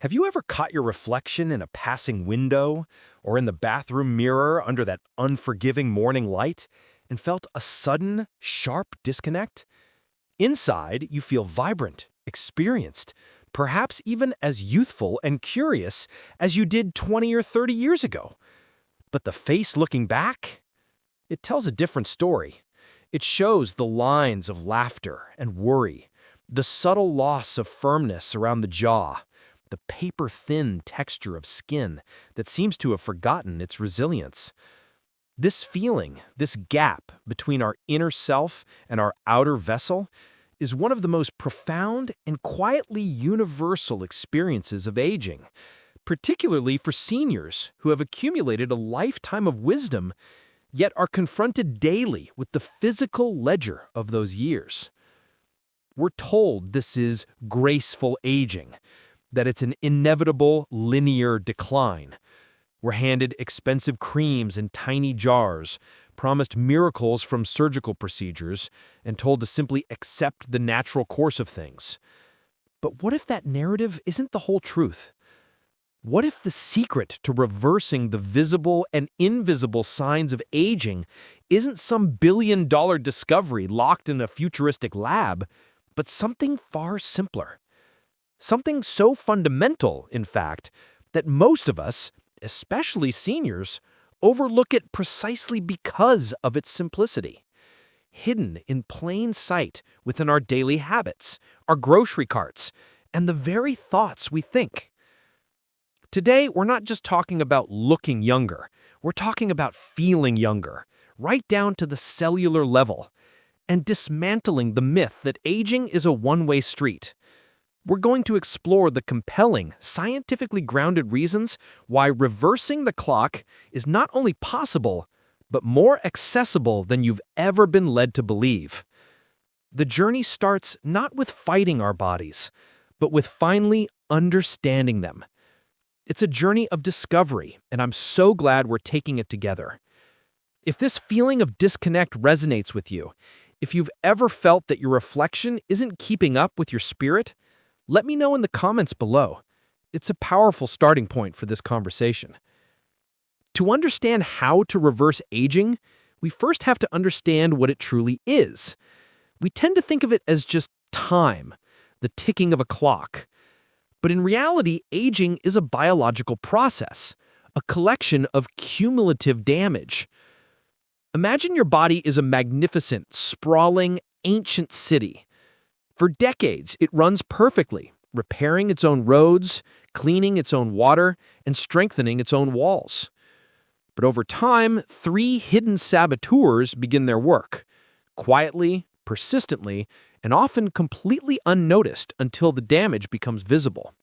Have you ever caught your reflection in a passing window or in the bathroom mirror under that unforgiving morning light and felt a sudden, sharp disconnect? Inside, you feel vibrant, experienced, perhaps even as youthful and curious as you did 20 or 30 years ago. But the face looking back? It tells a different story. It shows the lines of laughter and worry, the subtle loss of firmness around the jaw, the paper-thin texture of skin that seems to have forgotten its resilience. This feeling, this gap between our inner self and our outer vessel, is one of the most profound and quietly universal experiences of aging, particularly for seniors who have accumulated a lifetime of wisdom, yet are confronted daily with the physical ledger of those years. We're told this is graceful aging, that it's an inevitable linear decline. We're handed expensive creams in tiny jars, promised miracles from surgical procedures, and told to simply accept the natural course of things. But what if that narrative isn't the whole truth? What if the secret to reversing the visible and invisible signs of aging isn't some billion-dollar discovery locked in a futuristic lab, but something far simpler? Something so fundamental, in fact, that most of us, especially seniors, overlook it precisely because of its simplicity. Hidden in plain sight within our daily habits, our grocery carts, and the very thoughts we think. Today, we're not just talking about looking younger. We're talking about feeling younger, right down to the cellular level, and dismantling the myth that aging is a one-way street. We're going to explore the compelling, scientifically grounded reasons why reversing the clock is not only possible, but more accessible than you've ever been led to believe. The journey starts not with fighting our bodies, but with finally understanding them. It's a journey of discovery, and I'm so glad we're taking it together. If this feeling of disconnect resonates with you, if you've ever felt that your reflection isn't keeping up with your spirit, let me know in the comments below. It's a powerful starting point for this conversation. To understand how to reverse aging, we first have to understand what it truly is. We tend to think of it as just time, the ticking of a clock. But in reality, aging is a biological process, a collection of cumulative damage. Imagine your body is a magnificent, sprawling, ancient city. For decades, it runs perfectly, repairing its own roads, cleaning its own water, and strengthening its own walls. But over time, three hidden saboteurs begin their work, quietly, persistently, and often completely unnoticed until the damage becomes visible.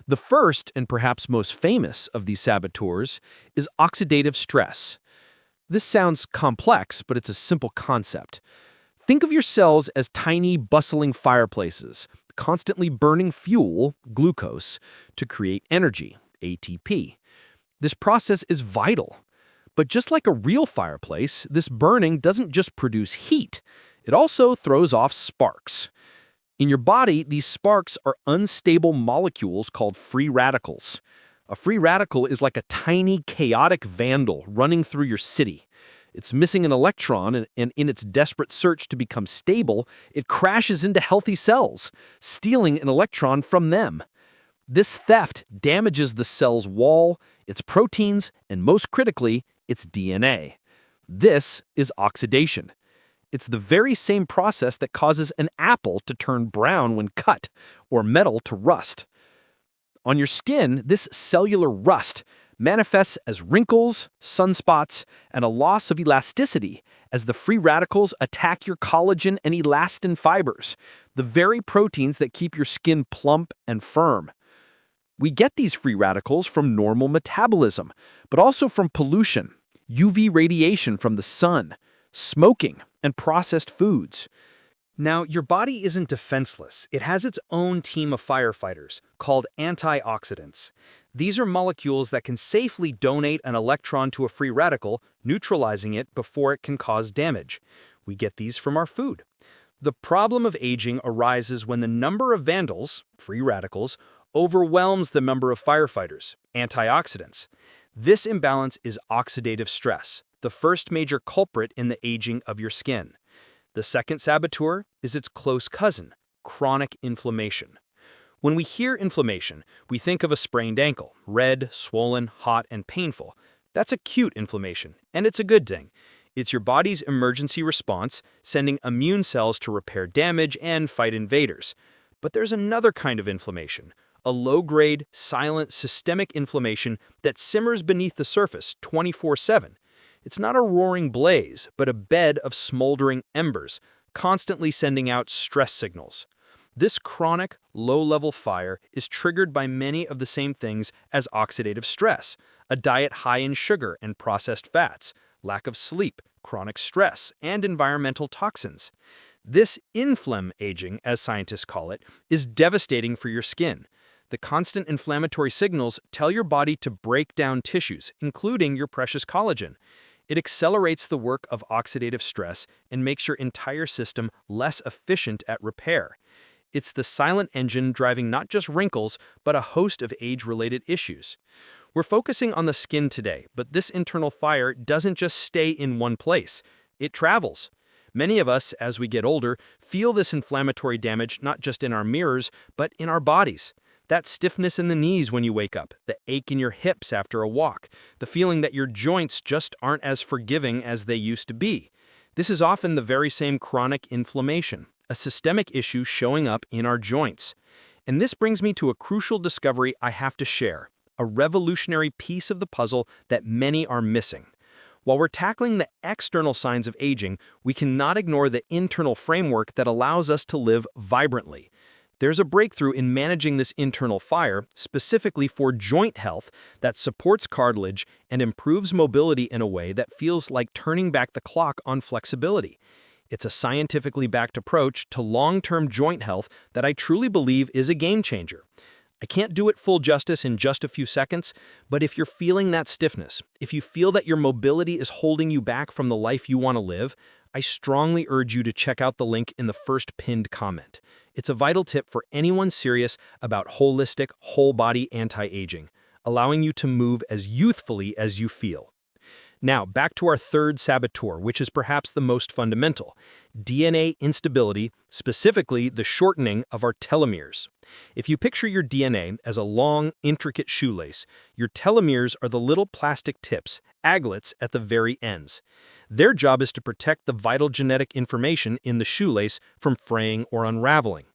The first, and perhaps most famous, of these saboteurs is oxidative stress. This sounds complex, but it's a simple concept. Think of your cells as tiny, bustling fireplaces, constantly burning fuel, glucose, to create energy, ATP. This process is vital. But just like a real fireplace, this burning doesn't just produce heat. It also throws off sparks. In your body, these sparks are unstable molecules called free radicals. A free radical is like a tiny, chaotic vandal running through your city. It's missing an electron, and in its desperate search to become stable, it crashes into healthy cells, stealing an electron from them. This theft damages the cell's wall, its proteins, and most critically, its DNA. This is oxidation. It's the very same process that causes an apple to turn brown when cut, or metal to rust. On your skin, this cellular rust manifests as wrinkles, sunspots, and a loss of elasticity as the free radicals attack your collagen and elastin fibers, the very proteins that keep your skin plump and firm. We get these free radicals from normal metabolism, but also from pollution, UV radiation from the sun, smoking, and processed foods. Now, your body isn't defenseless. It has its own team of firefighters, called antioxidants. These are molecules that can safely donate an electron to a free radical, neutralizing it before it can cause damage. We get these from our food. The problem of aging arises when the number of vandals, free radicals, overwhelms the number of firefighters, antioxidants. This imbalance is oxidative stress, the first major culprit in the aging of your skin. The second saboteur is its close cousin, chronic inflammation. When we hear inflammation, we think of a sprained ankle, red, swollen, hot, and painful. That's acute inflammation, and it's a good thing. It's your body's emergency response, sending immune cells to repair damage and fight invaders. But there's another kind of inflammation, a low-grade, silent, systemic inflammation that simmers beneath the surface 24/7. It's not a roaring blaze, but a bed of smoldering embers, constantly sending out stress signals. This chronic, low-level fire is triggered by many of the same things as oxidative stress, a diet high in sugar and processed fats, lack of sleep, chronic stress, and environmental toxins. This inflamm aging, as scientists call it, is devastating for your skin. The constant inflammatory signals tell your body to break down tissues, including your precious collagen. It accelerates the work of oxidative stress and makes your entire system less efficient at repair. It's the silent engine driving not just wrinkles, but a host of age-related issues. We're focusing on the skin today, but this internal fire doesn't just stay in one place. It travels. Many of us, as we get older, feel this inflammatory damage not just in our mirrors, but in our bodies. That stiffness in the knees when you wake up, the ache in your hips after a walk, the feeling that your joints just aren't as forgiving as they used to be. This is often the very same chronic inflammation, a systemic issue showing up in our joints. And this brings me to a crucial discovery I have to share, a revolutionary piece of the puzzle that many are missing. While we're tackling the external signs of aging, we cannot ignore the internal framework that allows us to live vibrantly. There's a breakthrough in managing this internal fire, specifically for joint health, that supports cartilage and improves mobility in a way that feels like turning back the clock on flexibility. It's a scientifically backed approach to long-term joint health that I truly believe is a game changer. I can't do it full justice in just a few seconds, but if you're feeling that stiffness, if you feel that your mobility is holding you back from the life you want to live, I strongly urge you to check out the link in the first pinned comment. It's a vital tip for anyone serious about holistic, whole-body anti-aging, allowing you to move as youthfully as you feel. Now, back to our third saboteur, which is perhaps the most fundamental: DNA instability, specifically the shortening of our telomeres. If you picture your DNA as a long, intricate shoelace, your telomeres are the little plastic tips, aglets at the very ends. Their job is to protect the vital genetic information in the shoelace from fraying or unraveling.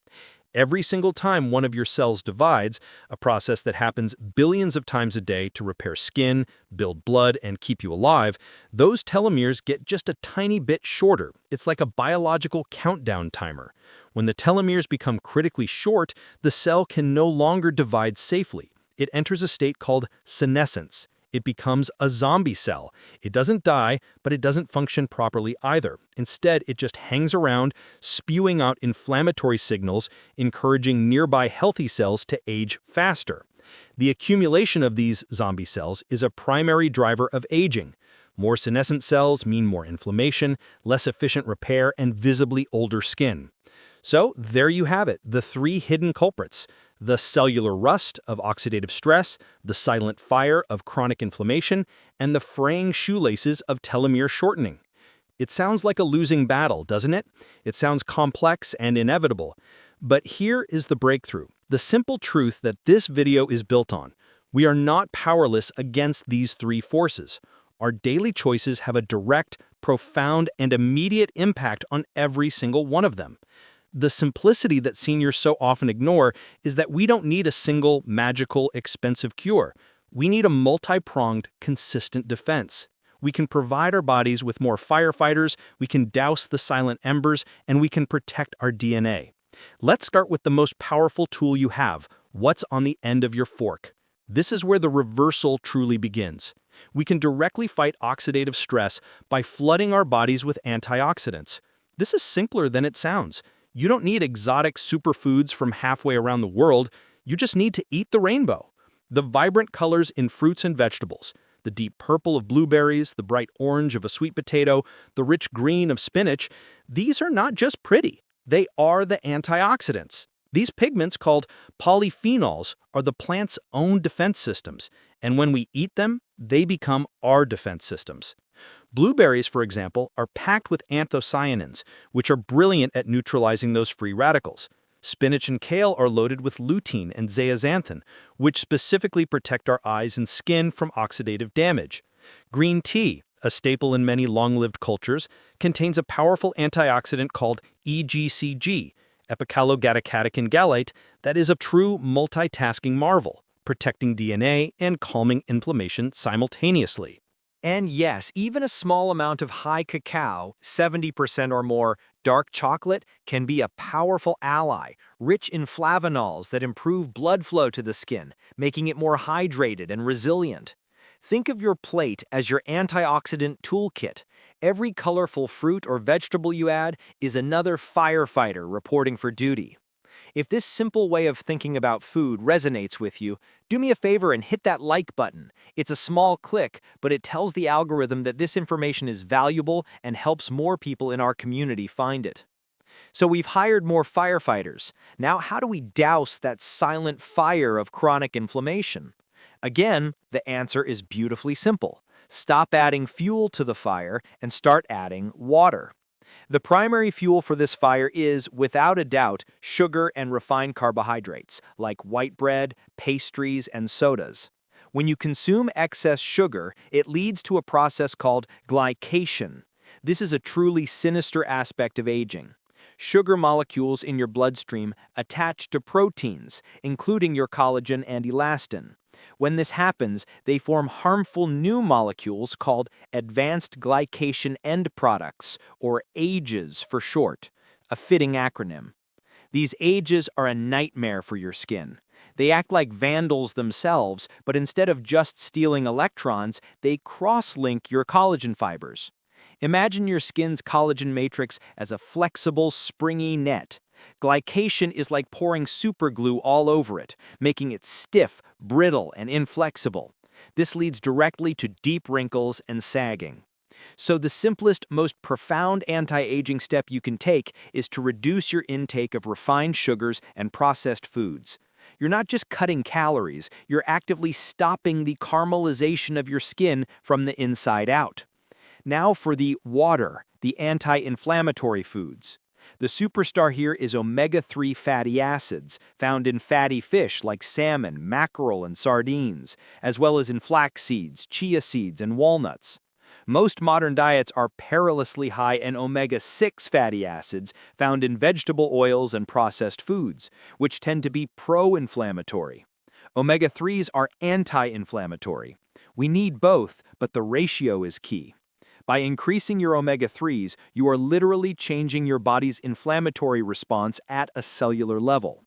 Every single time one of your cells divides, a process that happens billions of times a day to repair skin, build blood, and keep you alive, those telomeres get just a tiny bit shorter. It's like a biological countdown timer. When the telomeres become critically short, the cell can no longer divide safely. It enters a state called senescence. It becomes a zombie cell. It doesn't die, but it doesn't function properly either. Instead, it just hangs around, spewing out inflammatory signals, encouraging nearby healthy cells to age faster. The accumulation of these zombie cells is a primary driver of aging. More senescent cells mean more inflammation, less efficient repair, and visibly older skin. So there you have it, the three hidden culprits: the cellular rust of oxidative stress, the silent fire of chronic inflammation, and the fraying shoelaces of telomere shortening. It sounds like a losing battle, doesn't it? It sounds complex and inevitable. But here is the breakthrough, the simple truth that this video is built on. We are not powerless against these three forces. Our daily choices have a direct, profound, and immediate impact on every single one of them. The simplicity that seniors so often ignore is that we don't need a single, magical, expensive cure. We need a multi-pronged, consistent defense. We can provide our bodies with more firefighters, we can douse the silent embers, and we can protect our DNA. Let's start with the most powerful tool you have: what's on the end of your fork. This is where the reversal truly begins. We can directly fight oxidative stress by flooding our bodies with antioxidants. This is simpler than it sounds. You don't need exotic superfoods from halfway around the world. You just need to eat the rainbow. The vibrant colors in fruits and vegetables, the deep purple of blueberries, the bright orange of a sweet potato, the rich green of spinach, these are not just pretty. They are the antioxidants. These pigments, called polyphenols, are the plant's own defense systems, and when we eat them, they become our defense systems. Blueberries, for example, are packed with anthocyanins, which are brilliant at neutralizing those free radicals. Spinach and kale are loaded with lutein and zeaxanthin, which specifically protect our eyes and skin from oxidative damage. Green tea, a staple in many long-lived cultures, contains a powerful antioxidant called EGCG, epicallocatechin gallate, that is a true multitasking marvel, protecting DNA and calming inflammation simultaneously. And yes, even a small amount of high cacao, 70% or more, dark chocolate, can be a powerful ally, rich in flavonols that improve blood flow to the skin, making it more hydrated and resilient. Think of your plate as your antioxidant toolkit. Every colorful fruit or vegetable you add is another firefighter reporting for duty. If this simple way of thinking about food resonates with you, do me a favor and hit that like button. It's a small click, but it tells the algorithm that this information is valuable and helps more people in our community find it. So we've hired more firefighters. Now how do we douse that silent fire of chronic inflammation? Again, the answer is beautifully simple. Stop adding fuel to the fire and start adding water. The primary fuel for this fire is, without a doubt, sugar and refined carbohydrates, like white bread, pastries, and sodas. When you consume excess sugar, it leads to a process called glycation. This is a truly sinister aspect of aging. Sugar molecules in your bloodstream attach to proteins, including your collagen and elastin. When this happens, they form harmful new molecules called advanced glycation end products, or AGEs for short, a fitting acronym. These AGEs are a nightmare for your skin. They act like vandals themselves, but instead of just stealing electrons, they cross-link your collagen fibers. Imagine your skin's collagen matrix as a flexible, springy net. Glycation is like pouring superglue all over it, making it stiff, brittle, and inflexible. This leads directly to deep wrinkles and sagging. So the simplest, most profound anti-aging step you can take is to reduce your intake of refined sugars and processed foods. You're not just cutting calories, you're actively stopping the caramelization of your skin from the inside out. Now for the water, the anti-inflammatory foods. The superstar here is omega-3 fatty acids, found in fatty fish like salmon, mackerel, and sardines, as well as in flax seeds, chia seeds, and walnuts. Most modern diets are perilously high in omega-6 fatty acids found in vegetable oils and processed foods, which tend to be pro-inflammatory. Omega-3s are anti-inflammatory. We need both, but the ratio is key. By increasing your omega-3s, you are literally changing your body's inflammatory response at a cellular level.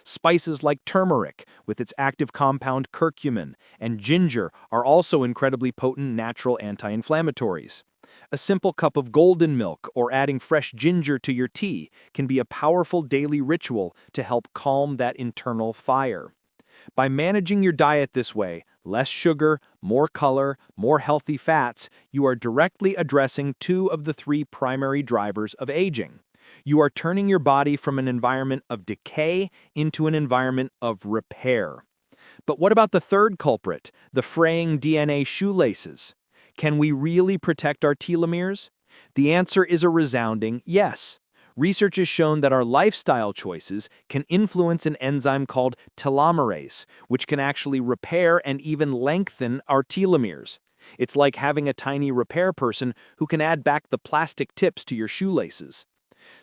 Spices like turmeric, with its active compound curcumin, and ginger are also incredibly potent natural anti-inflammatories. A simple cup of golden milk or adding fresh ginger to your tea can be a powerful daily ritual to help calm that internal fire. By managing your diet this way, less sugar, more color, more healthy fats, you are directly addressing two of the three primary drivers of aging. You are turning your body from an environment of decay into an environment of repair. But what about the third culprit, the fraying DNA shoelaces? Can we really protect our telomeres? The answer is a resounding yes. Research has shown that our lifestyle choices can influence an enzyme called telomerase, which can actually repair and even lengthen our telomeres. It's like having a tiny repair person who can add back the plastic tips to your shoelaces.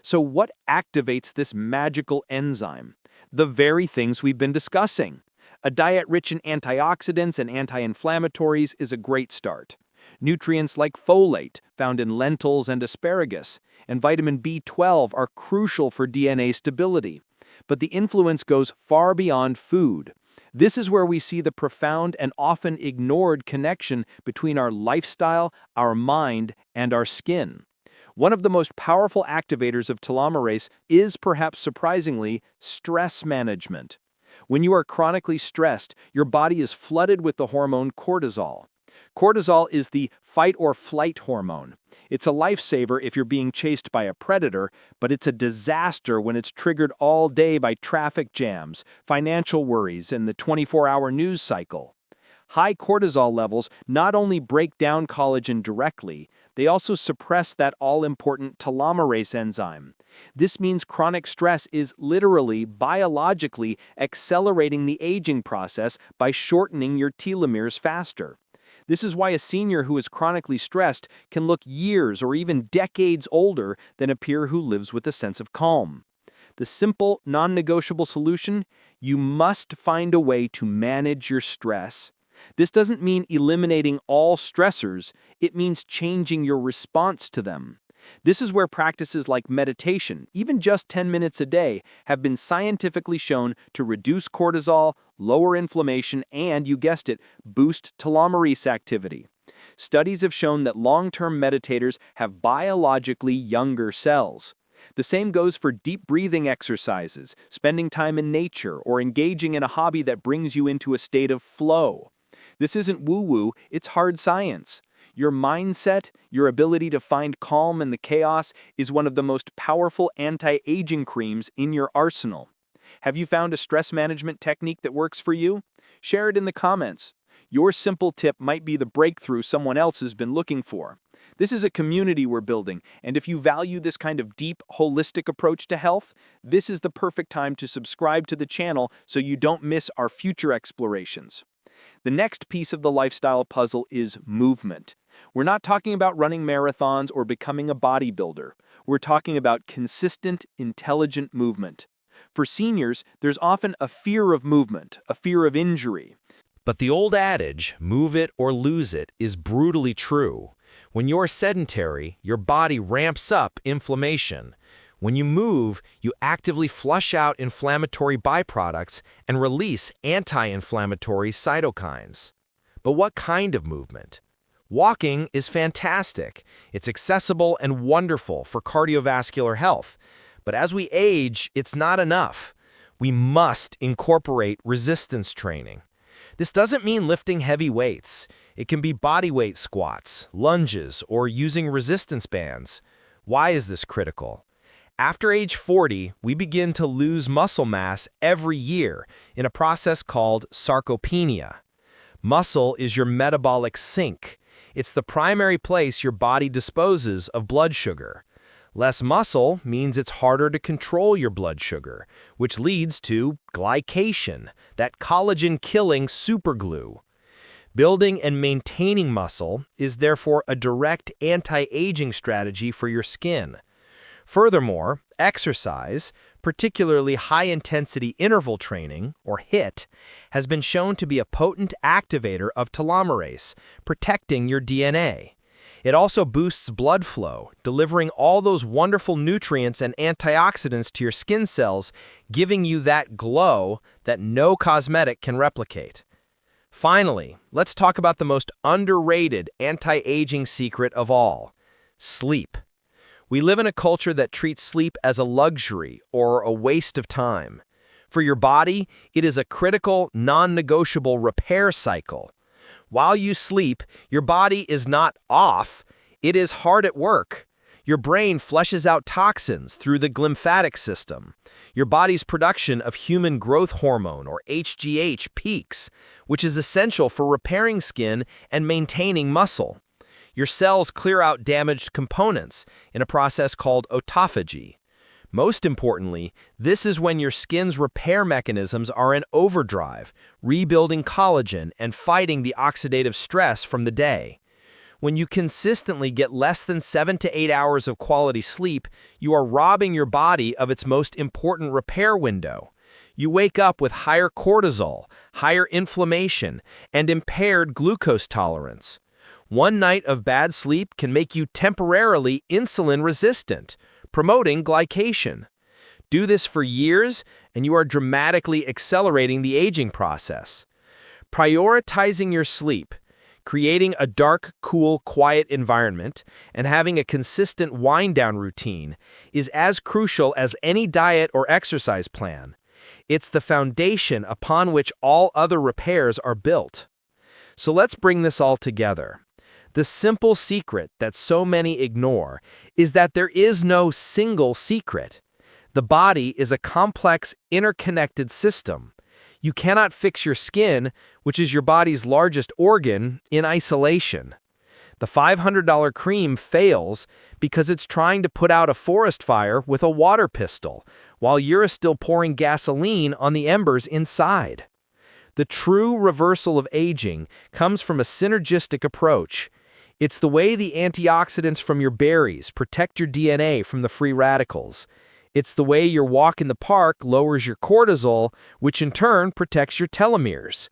So what activates this magical enzyme? The very things we've been discussing. A diet rich in antioxidants and anti-inflammatories is a great start. Nutrients like folate, found in lentils and asparagus, and vitamin B12 are crucial for DNA stability. But the influence goes far beyond food. This is where we see the profound and often ignored connection between our lifestyle, our mind, and our skin. One of the most powerful activators of telomerase is, perhaps surprisingly, stress management. When you are chronically stressed, your body is flooded with the hormone cortisol. Cortisol is the fight or flight hormone. It's a lifesaver if you're being chased by a predator, but it's a disaster when it's triggered all day by traffic jams, financial worries, and the 24-hour news cycle. High cortisol levels not only break down collagen directly, they also suppress that all-important telomerase enzyme. This means chronic stress is literally, biologically, accelerating the aging process by shortening your telomeres faster. This is why a senior who is chronically stressed can look years or even decades older than a peer who lives with a sense of calm. The simple, non-negotiable solution: you must find a way to manage your stress. This doesn't mean eliminating all stressors, it means changing your response to them. This is where practices like meditation, even just 10 minutes a day, have been scientifically shown to reduce cortisol, lower inflammation, and, you guessed it, boost telomerase activity. Studies have shown that long-term meditators have biologically younger cells. The same goes for deep breathing exercises, spending time in nature, or engaging in a hobby that brings you into a state of flow. This isn't woo-woo, it's hard science. Your mindset, your ability to find calm in the chaos, is one of the most powerful anti-aging creams in your arsenal. Have you found a stress management technique that works for you? Share it in the comments. Your simple tip might be the breakthrough someone else has been looking for. This is a community we're building, and if you value this kind of deep, holistic approach to health, this is the perfect time to subscribe to the channel so you don't miss our future explorations. The next piece of the lifestyle puzzle is movement. We're not talking about running marathons or becoming a bodybuilder. We're talking about consistent, intelligent movement. For seniors, there's often a fear of movement, a fear of injury. But the old adage, move it or lose it, is brutally true. When you're sedentary, your body ramps up inflammation. When you move, you actively flush out inflammatory byproducts and release anti-inflammatory cytokines. But what kind of movement? Walking is fantastic. It's accessible and wonderful for cardiovascular health. But as we age, it's not enough. We must incorporate resistance training. This doesn't mean lifting heavy weights. It can be bodyweight squats, lunges, or using resistance bands. Why is this critical? After age 40, we begin to lose muscle mass every year in a process called sarcopenia. Muscle is your metabolic sink. It's the primary place your body disposes of blood sugar. Less muscle means it's harder to control your blood sugar, which leads to glycation, that collagen-killing superglue. Building and maintaining muscle is therefore a direct anti-aging strategy for your skin. Furthermore, exercise, particularly high-intensity interval training, or HIIT, has been shown to be a potent activator of telomerase, protecting your DNA. It also boosts blood flow, delivering all those wonderful nutrients and antioxidants to your skin cells, giving you that glow that no cosmetic can replicate. Finally, let's talk about the most underrated anti-aging secret of all: sleep. We live in a culture that treats sleep as a luxury or a waste of time. For your body, it is a critical, non-negotiable repair cycle. While you sleep, your body is not off, it is hard at work. Your brain flushes out toxins through the glymphatic system. Your body's production of human growth hormone, or HGH, peaks, which is essential for repairing skin and maintaining muscle. Your cells clear out damaged components in a process called autophagy. Most importantly, this is when your skin's repair mechanisms are in overdrive, rebuilding collagen and fighting the oxidative stress from the day. When you consistently get less than 7 to 8 hours of quality sleep, you are robbing your body of its most important repair window. You wake up with higher cortisol, higher inflammation, and impaired glucose tolerance. One night of bad sleep can make you temporarily insulin resistant, promoting glycation. Do this for years, and you are dramatically accelerating the aging process. Prioritizing your sleep, creating a dark, cool, quiet environment, and having a consistent wind-down routine is as crucial as any diet or exercise plan. It's the foundation upon which all other repairs are built. So let's bring this all together. The simple secret that so many ignore is that there is no single secret. The body is a complex, interconnected system. You cannot fix your skin, which is your body's largest organ, in isolation. The $500 cream fails because it's trying to put out a forest fire with a water pistol, while you're still pouring gasoline on the embers inside. The true reversal of aging comes from a synergistic approach. It's the way the antioxidants from your berries protect your DNA from the free radicals. It's the way your walk in the park lowers your cortisol, which in turn protects your telomeres.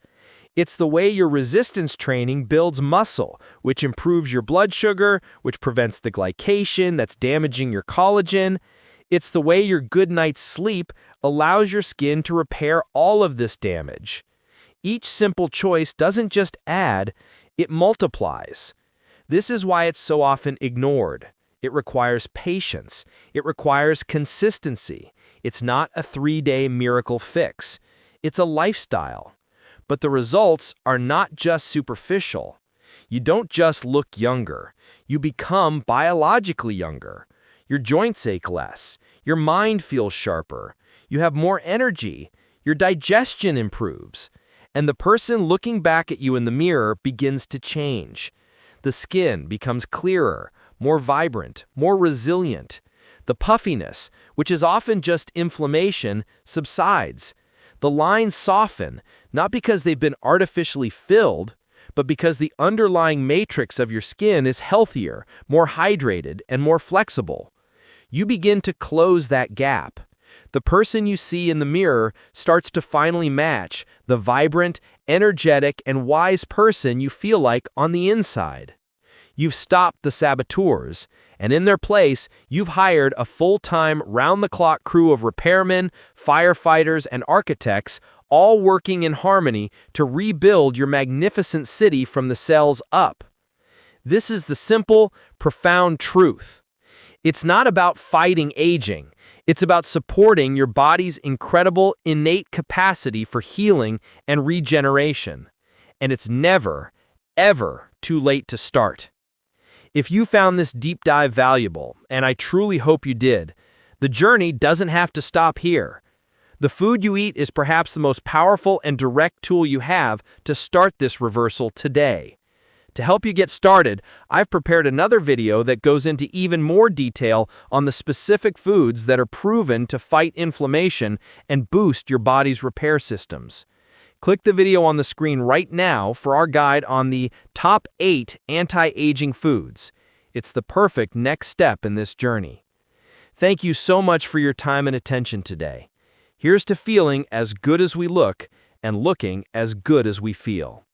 It's the way your resistance training builds muscle, which improves your blood sugar, which prevents the glycation that's damaging your collagen. It's the way your good night's sleep allows your skin to repair all of this damage. Each simple choice doesn't just add, it multiplies. This is why it's so often ignored. It requires patience. It requires consistency. It's not a 3-day miracle fix. It's a lifestyle. But the results are not just superficial. You don't just look younger. You become biologically younger. Your joints ache less. Your mind feels sharper. You have more energy. Your digestion improves. And the person looking back at you in the mirror begins to change. The skin becomes clearer, more vibrant, more resilient. The puffiness, which is often just inflammation, subsides. The lines soften, not because they've been artificially filled, but because the underlying matrix of your skin is healthier, more hydrated, and more flexible. You begin to close that gap. The person you see in the mirror starts to finally match the vibrant, energetic, and wise person you feel like on the inside. You've stopped the saboteurs, and in their place, you've hired a full-time, round-the-clock crew of repairmen, firefighters, and architects, all working in harmony to rebuild your magnificent city from the cells up. This is the simple, profound truth. It's not about fighting aging. It's about supporting your body's incredible, innate capacity for healing and regeneration. And it's never, ever too late to start. If you found this deep dive valuable, and I truly hope you did, the journey doesn't have to stop here. The food you eat is perhaps the most powerful and direct tool you have to start this reversal today. To help you get started, I've prepared another video that goes into even more detail on the specific foods that are proven to fight inflammation and boost your body's repair systems. Click the video on the screen right now for our guide on the top 8 anti-aging foods. It's the perfect next step in this journey. Thank you so much for your time and attention today. Here's to feeling as good as we look and looking as good as we feel.